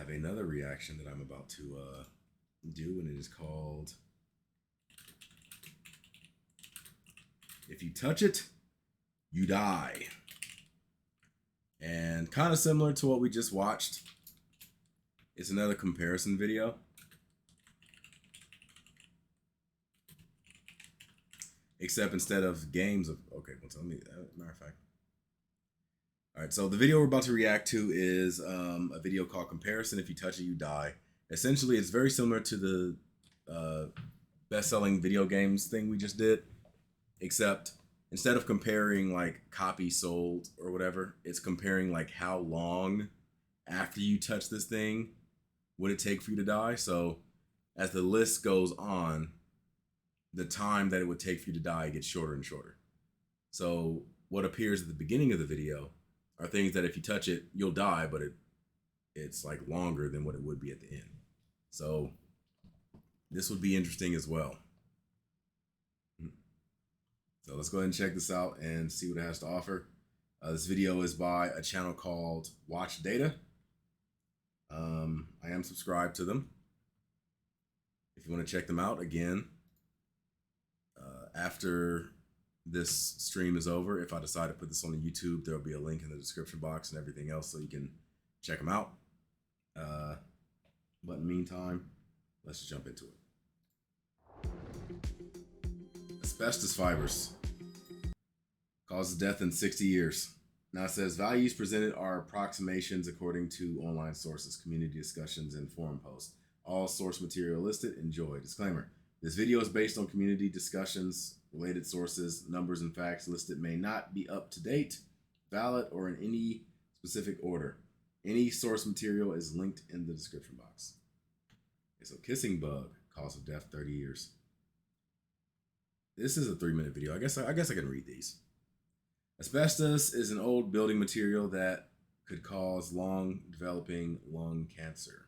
have another reaction that I'm about to do, and it is called If You Touch It, You Die. And kind of similar to what we just watched, it's another comparison video. Except instead of games of, okay, well, tell me, matter of fact. All right, so the video we're about to react to is a video called Comparison. If You Touch It, You Die. Essentially, it's very similar to the best-selling video games thing we just did, except instead of comparing like copies sold or whatever, it's comparing like how long after you touch this thing would it take for you to die. So as the list goes on, the time that it would take for you to die gets shorter and shorter. So what appears at the beginning of the video are things that if you touch it, you'll die, but it's like longer than what it would be at the end. So this would be interesting as well. So let's go ahead and check this out and see what it has to offer. This video is by a channel called WatchData. I am subscribed to them. If you want to check them out, again, after this stream is over, if I decide to put this on the YouTube, there'll be a link in the description box and everything else so you can check them out. But in the meantime, let's just jump into it. Asbestos fibers causes death in 60 years. Now it says values presented are approximations according to online sources, community discussions, and forum posts. All source material listed. Enjoy. Disclaimer. This video is based on community discussions, related sources, numbers, and facts listed may not be up to date, valid, or in any specific order. Any source material is linked in the description box. Okay, so kissing bug, cause of death 30 years. This is a 3-minute video. I guess I can read these. Asbestos is an old building material that could cause long developing lung cancer.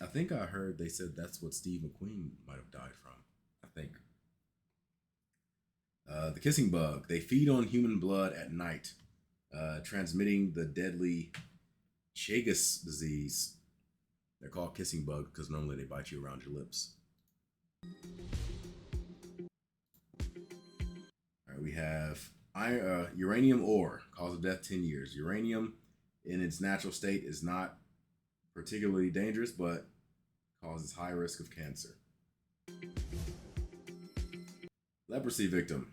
I think I heard they said that's what Steve McQueen might have died from. I think. The kissing bug. They feed on human blood at night, transmitting the deadly Chagas disease. They're called kissing bug because normally they bite you around your lips. All right, we have uranium ore, cause of death 10 years. Uranium in its natural state is not particularly dangerous, but causes high risk of cancer. Leprosy victim,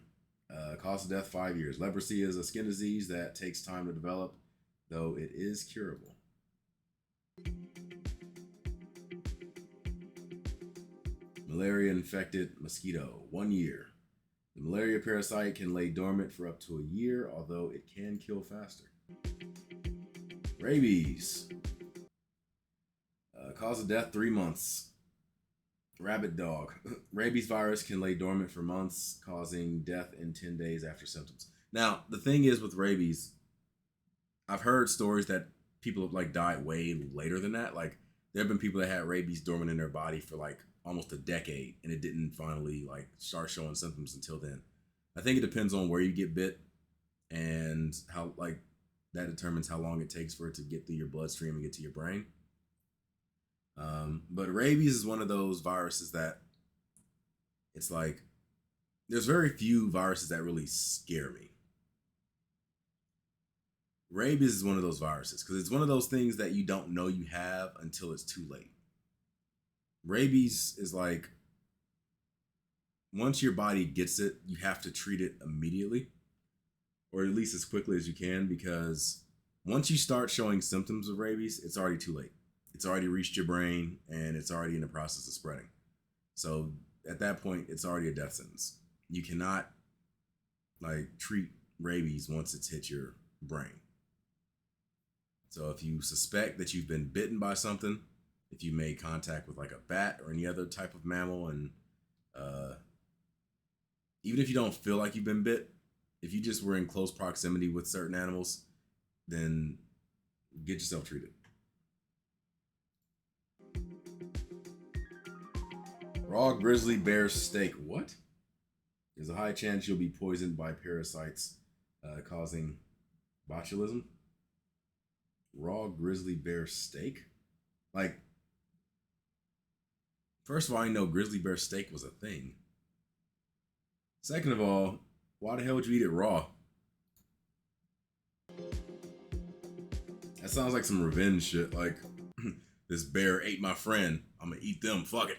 cause of death 5 years. Leprosy is a skin disease that takes time to develop, though it is curable. Malaria infected mosquito, 1 year. The malaria parasite can lay dormant for up to a year, although it can kill faster. Rabies. Cause of death 3 months. Rabbit dog. Rabies virus can lay dormant for months, causing death in 10 days after symptoms. Now, the thing is with rabies, I've heard stories that people have like died way later than that. Like there have been people that had rabies dormant in their body for like almost a decade, and it didn't finally like start showing symptoms until then. I think it depends on where you get bit and how like that determines how long it takes for it to get through your bloodstream and get to your brain. But rabies is one of those viruses that it's like there's very few viruses that really scare me. Rabies is one of those viruses because it's one of those things that you don't know you have until it's too late. Rabies is like once your body gets it, you have to treat it immediately, or at least as quickly as you can, because once you start showing symptoms of rabies, it's already too late. It's already reached your brain and it's already in the process of spreading. So at that point, it's already a death sentence. You cannot like treat rabies once it's hit your brain. So if you suspect that you've been bitten by something, if you made contact with like a bat or any other type of mammal, and even if you don't feel like you've been bit, if you just were in close proximity with certain animals, then get yourself treated. Raw grizzly bear steak. What? There's a high chance you'll be poisoned by parasites causing botulism. Raw grizzly bear steak? Like, first of all, I didn't know grizzly bear steak was a thing. Second of all, why the hell would you eat it raw? That sounds like some revenge shit. Like, this bear ate my friend. I'm gonna eat them. Fuck it.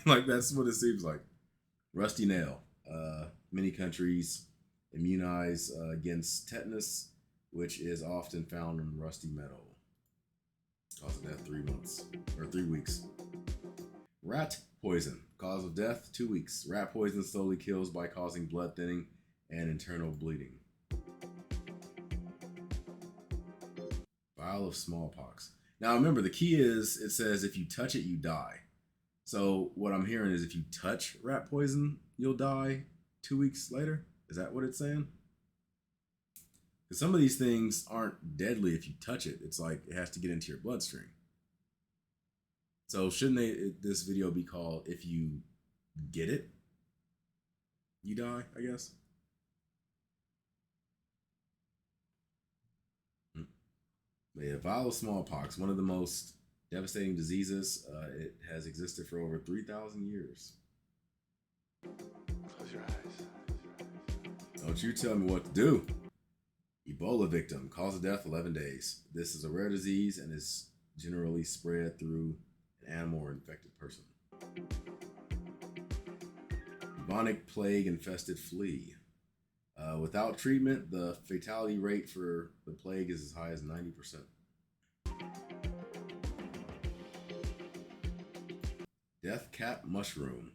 Like, that's what it seems like. Rusty nail. Many countries immunize against tetanus, which is often found in rusty metal. Cause of death 3 months or 3 weeks. Rat poison. Cause of death 2 weeks. Rat poison slowly kills by causing blood thinning and internal bleeding. Vial of smallpox. Now remember, the key is it says if you touch it, you die. So what I'm hearing is if you touch rat poison, you'll die 2 weeks later. Is that what it's saying? Because some of these things aren't deadly if you touch it. It's like it has to get into your bloodstream. So shouldn't this video be called "If You Get It, You Die"? I guess. But yeah, viral smallpox, one of the most devastating diseases. It has existed for over 3,000 years. Close your eyes. Don't you tell me what to do. Ebola victim, cause of death 11 days. This is a rare disease and is generally spread through an animal or infected person. Bubonic plague infested flea. Without treatment, the fatality rate for the plague is as high as 90%. Death cap mushroom.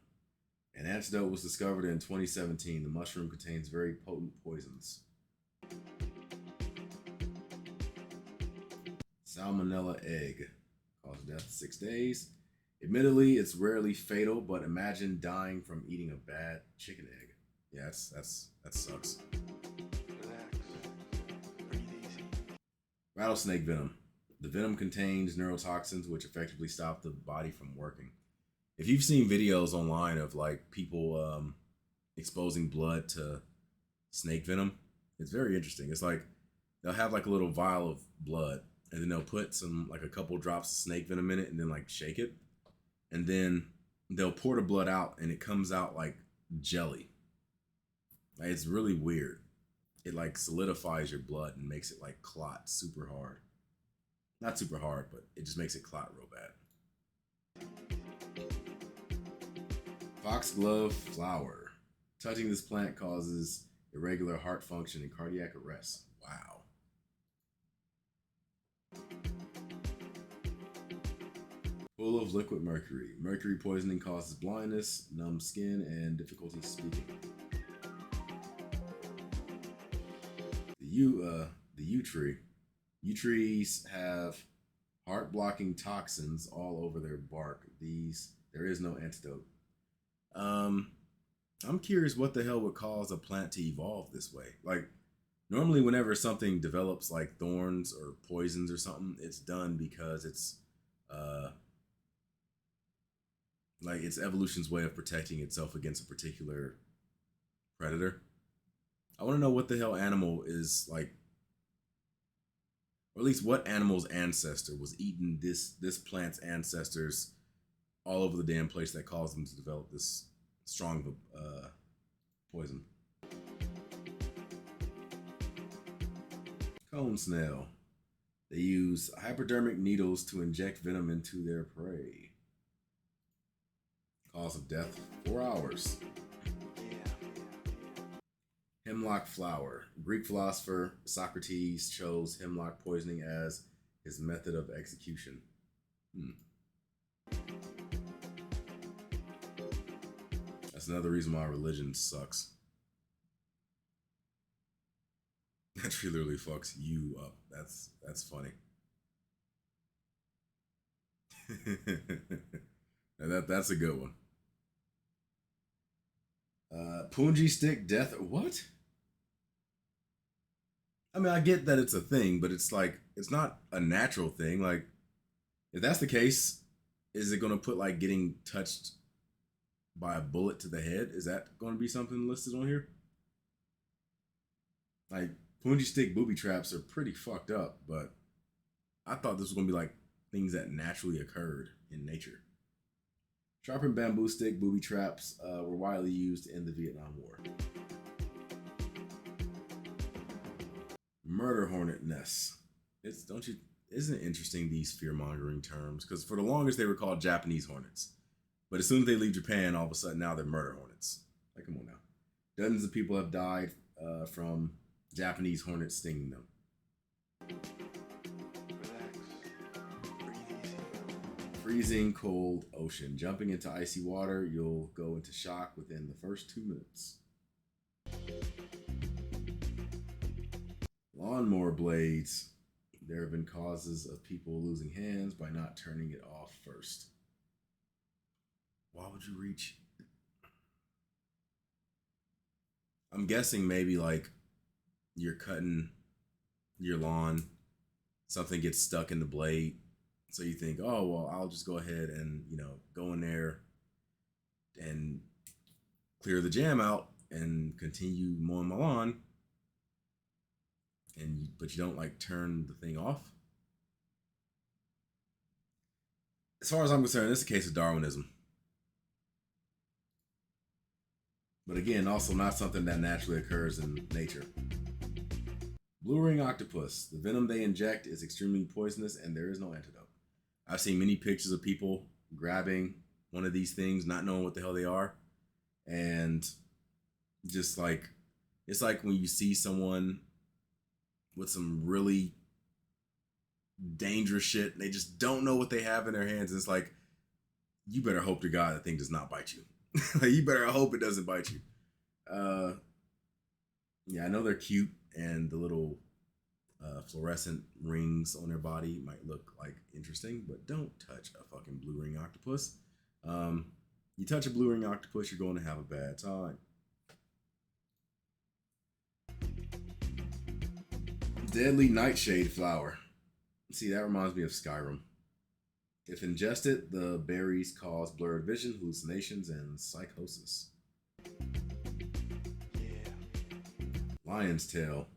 An antidote was discovered in 2017. The mushroom contains very potent poisons. Salmonella egg. Cause death 6 days. Admittedly, it's rarely fatal, but imagine dying from eating a bad chicken egg. Yeah, that sucks. Relax. Breathe easy. Rattlesnake venom. The venom contains neurotoxins which effectively stop the body from working. If you've seen videos online of like people exposing blood to snake venom, it's very interesting. It's like they'll have like a little vial of blood and then they'll put a couple drops of snake venom in it and then like shake it. And then they'll pour the blood out and it comes out like jelly. Like, it's really weird. It like solidifies your blood and makes it like clot super hard. Not super hard, but it just makes it clot real bad. Foxglove flower. Touching this plant causes irregular heart function and cardiac arrest. Wow. Full of liquid mercury. Mercury poisoning causes blindness, numb skin, and difficulty speaking. The yew tree. Yew trees have heart-blocking toxins all over their bark. There is no antidote. I'm curious what the hell would cause a plant to evolve this way. Like, normally whenever something develops like thorns or poisons or something, it's done because it's like it's evolution's way of protecting itself against a particular predator. I want to know what the hell animal is like, or at least what animal's ancestor was eating this plant's ancestors all over the damn place that caused them to develop this strong poison. Cone snail. They use hypodermic needles to inject venom into their prey. Cause of death 4 hours. Hemlock flower. Greek philosopher Socrates chose hemlock poisoning as his method of execution. That's another reason why religion sucks. That tree literally fucks you up. That's funny. That's a good one. Punji stick death. What? I mean, I get that it's a thing, but it's like it's not a natural thing. Like, if that's the case, is it gonna put like getting touched by a bullet to the head? Is that gonna be something listed on here? Like, punji stick booby traps are pretty fucked up, but I thought this was gonna be like things that naturally occurred in nature. Sharpened bamboo stick booby traps were widely used in the Vietnam War. Murder hornet nests. It's don't you isn't it interesting these fear mongering terms? Because for the longest they were called Japanese hornets, but as soon as they leave Japan, all of a sudden now they're murder hornets. Like, come on now. Dozens of people have died from Japanese hornets stinging them. Relax. Breathe easy. Freezing cold ocean. Jumping into icy water, you'll go into shock within the first 2 minutes. Lawnmower blades. There have been causes of people losing hands by not turning it off first. Why would you reach? I'm guessing maybe like you're cutting your lawn, something gets stuck in the blade. So you think, oh, well, I'll just go ahead and, go in there and clear the jam out and continue mowing my lawn. But you don't like turn the thing off. As far as I'm concerned, this is a case of Darwinism. But again, also not something that naturally occurs in nature. Blue ring octopus. The venom they inject is extremely poisonous and there is no antidote. I've seen many pictures of people grabbing one of these things, not knowing what the hell they are. And just like, it's like when you see someone with some really dangerous shit, they just don't know what they have in their hands. And it's like, you better hope to God that thing does not bite you. You better hope it doesn't bite you. Yeah, I know they're cute, and the little fluorescent rings on their body might look like interesting, but don't touch a fucking blue ring octopus. You touch a blue ring octopus, you're going to have a bad time. Deadly nightshade flower. See, that reminds me of Skyrim. If ingested, the berries cause blurred vision, hallucinations, and psychosis. Yeah. Lion's tail.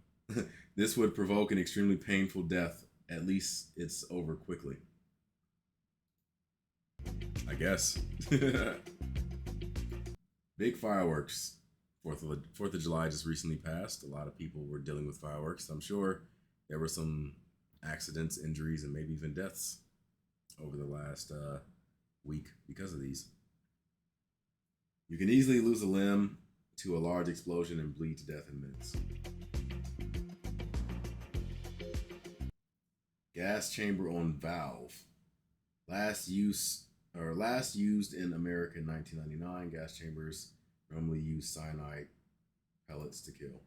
This would provoke an extremely painful death. At least it's over quickly. I guess. Big fireworks. 4th of July just recently passed. A lot of people were dealing with fireworks. I'm sure there were some accidents, injuries, and maybe even deaths over the last week because of these. You can easily lose a limb to a large explosion and bleed to death in minutes. Gas chamber on valve. Last used in America in 1999. Gas chambers normally use cyanide pellets to kill.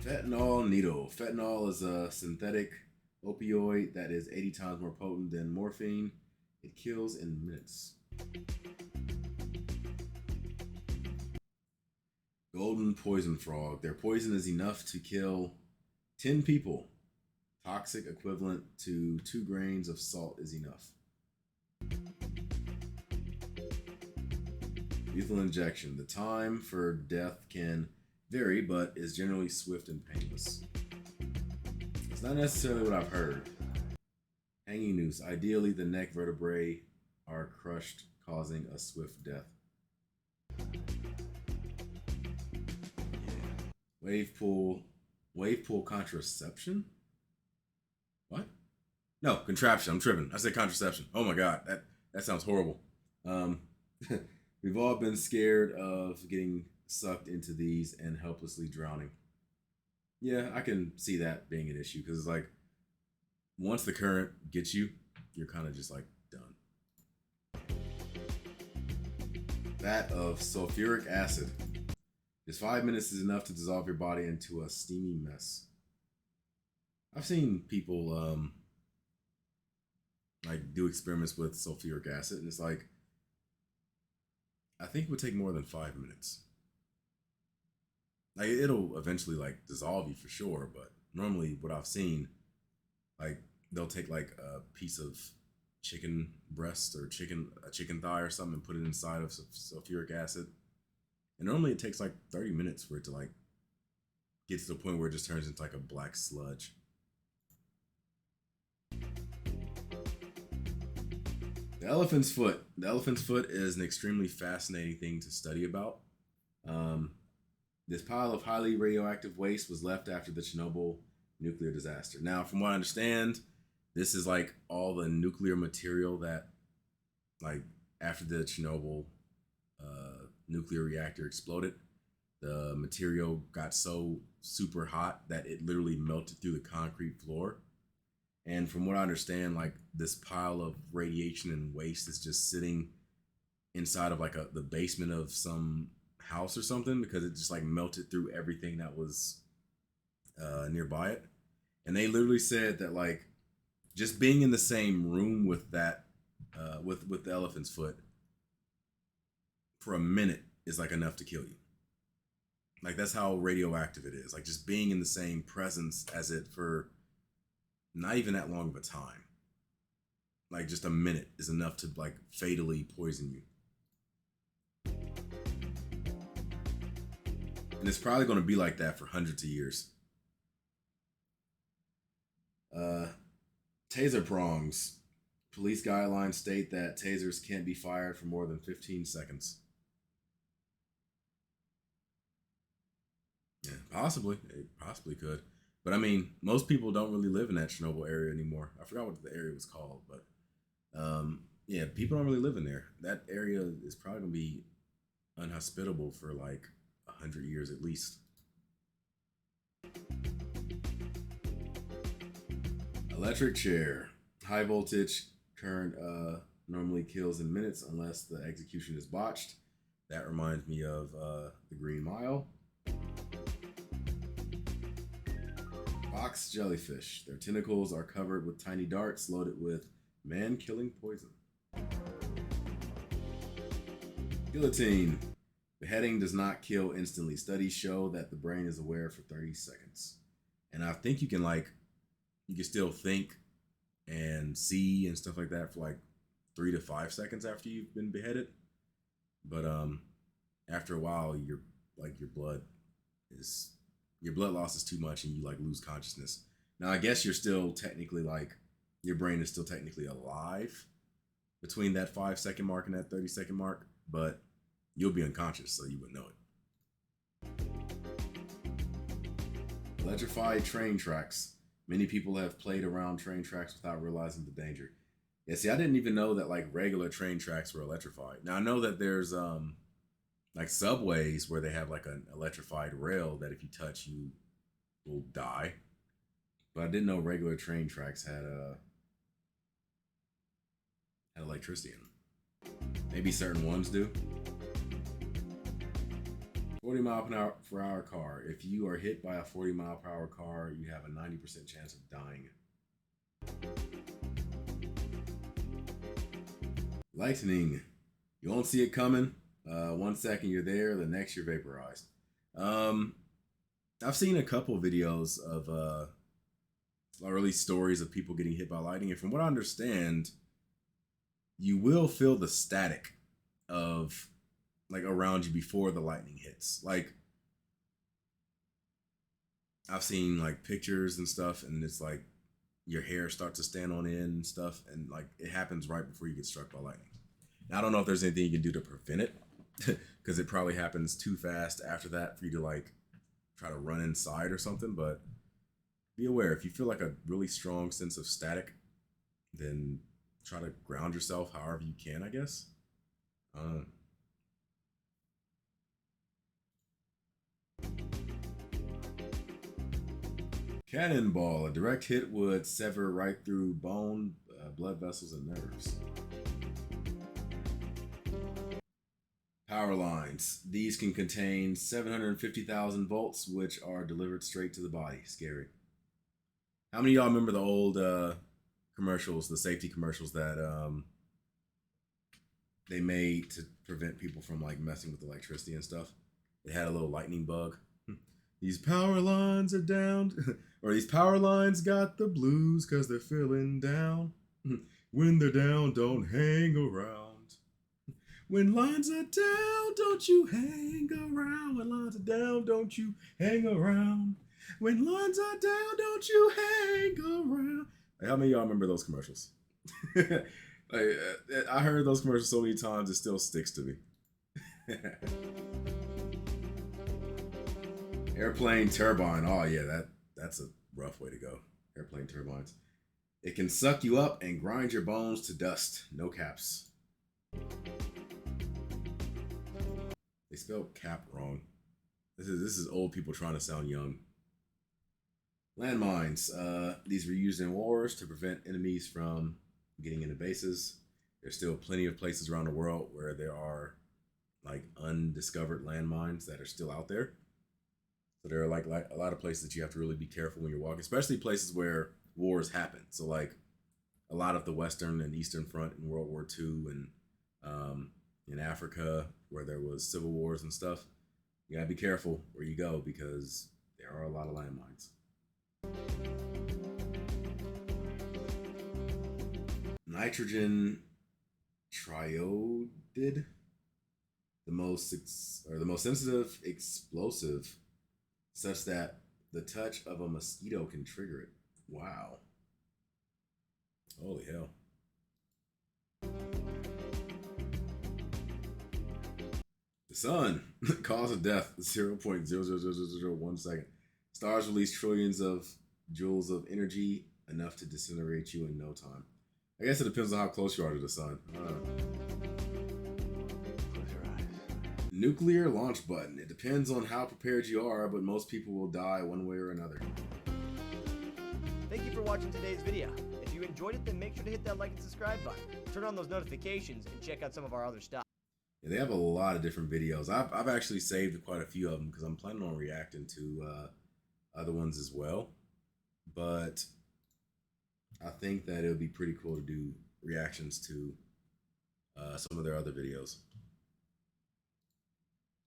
Fentanyl needle. Fentanyl is a synthetic opioid that is 80 times more potent than morphine. It kills in minutes. Golden poison frog. Their poison is enough to kill 10 people. Toxic equivalent to 2 grains of salt is enough. Lethal injection. The time for death can vary, but is generally swift and painless. It's not necessarily what I've heard. Hanging noose. Ideally, the neck vertebrae are crushed, causing a swift death. Wave pool contraception? What? No, contraption. I'm tripping. I said contraception. Oh my God, that sounds horrible. We've all been scared of getting sucked into these and helplessly drowning. Yeah, I can see that being an issue because it's like once the current gets you, you're kind of just like done. That of sulfuric acid. Just 5 minutes is enough to dissolve your body into a steamy mess. I've seen people like do experiments with sulfuric acid, and it's like I think it would take more than 5 minutes. Like it'll eventually like dissolve you for sure, but normally what I've seen, like they'll take like a piece of chicken breast or a chicken thigh or something and put it inside of sulfuric acid. And normally it takes like 30 minutes for it to like gets to the point where it just turns into like a black sludge. The elephant's foot. The elephant's foot is an extremely fascinating thing to study about. Um, this pile of highly radioactive waste was left after the Chernobyl nuclear disaster. Now, from what I understand, this is like all the nuclear material that, like, after the Chernobyl nuclear reactor exploded, the material got so super hot that it literally melted through the concrete floor. And from what I understand, like this pile of radiation and waste is just sitting inside of like the basement of some house or something because it just like melted through everything that was nearby it. And they literally said that like just being in the same room with that with the elephant's foot for a minute is like enough to kill you. Like that's how radioactive it is. Like just being in the same presence as it for not even that long of a time. Like just a minute is enough to like fatally poison you. And it's probably going to be like that for hundreds of years. Taser prongs. Police guidelines state that tasers can't be fired for more than 15 seconds. Yeah, possibly. It possibly could. But I mean, most people don't really live in that Chernobyl area anymore. I forgot what the area was called, but yeah, people don't really live in there. That area is probably going to be unhospitable for like 100 years at least. Electric chair. High voltage current normally kills in minutes unless the execution is botched. That reminds me of the Green Mile. Box jellyfish. Their tentacles are covered with tiny darts loaded with man-killing poison. Guillotine. Beheading does not kill instantly. Studies show that the brain is aware for 30 seconds. And I think you can still think and see and stuff like that for like 3 to 5 seconds after you've been beheaded. But after a while your blood loss is too much and you like lose consciousness. Now I guess you're still technically like your brain is still technically alive between that 5 second mark and that 30-second mark, but you'll be unconscious so you wouldn't know it. Electrified train tracks. Many people have played around train tracks without realizing the danger. Yeah, see, I didn't even know that like regular train tracks were electrified. Now I know that there's like subways where they have like an electrified rail that if you touch you will die. But I didn't know regular train tracks had electricity in them. Maybe certain ones do. 40-mile-per-hour car. If you are hit by a 40-mile-per-hour car, you have a 90% chance of dying. Lightning. You won't see it coming. 1 second you're there, the next you're vaporized. I've seen a couple videos of early stories of people getting hit by lightning, and from what I understand, you will feel the static of like around you before the lightning hits. Like I've seen like pictures and stuff, and it's like your hair starts to stand on end and stuff, and like it happens right before you get struck by lightning. Now, I don't know if there's anything you can do to prevent it because it probably happens too fast after that for you to like try to run inside or something, but be aware if you feel like a really strong sense of static, then try to ground yourself however you can, I guess. Cannonball. A direct hit would sever right through bone, blood vessels, and nerves. Power lines. These can contain 750,000 volts, which are delivered straight to the body. Scary. How many of y'all remember the old commercials, the safety commercials that they made to prevent people from like messing with electricity and stuff? They had a little lightning bug. These power lines are down, or these power lines got the blues because they're feeling down. When they're down, don't hang around. When lines are down, don't you hang around. When lines are down, don't you hang around. When lines are down, don't you hang around. Like, how many of y'all remember those commercials? I heard those commercials so many times, it still sticks to me. Airplane turbine. Oh yeah, that's a rough way to go. Airplane turbines. It can suck you up and grind your bones to dust. No caps. They spelled cap wrong. This is old people trying to sound young. Landmines. These were used in wars to prevent enemies from getting into bases. There's still plenty of places around the world where there are like undiscovered landmines that are still out there. So there are like a lot of places that you have to really be careful when you're walking, especially places where wars happen. So like a lot of the Western and Eastern Front in World War II and in Africa where there was civil wars and stuff. You gotta be careful where you go because there are a lot of landmines. Nitrogen triodide, the most sensitive explosive, such that the touch of a mosquito can trigger it. Wow. Holy hell. The sun, cause of death, 0.00001 second. Stars release trillions of joules of energy, enough to disintegrate you in no time. I guess it depends on how close you are to the sun. Close your eyes. Nuclear launch button. It depends on how prepared you are, but most people will die one way or another. Thank you for watching today's video. If you enjoyed it, then make sure to hit that like and subscribe button. Turn on those notifications and check out some of our other stuff. Yeah, they have a lot of different videos. I've actually saved quite a few of them because I'm planning on reacting to other ones as well. But I think that it would be pretty cool to do reactions to some of their other videos.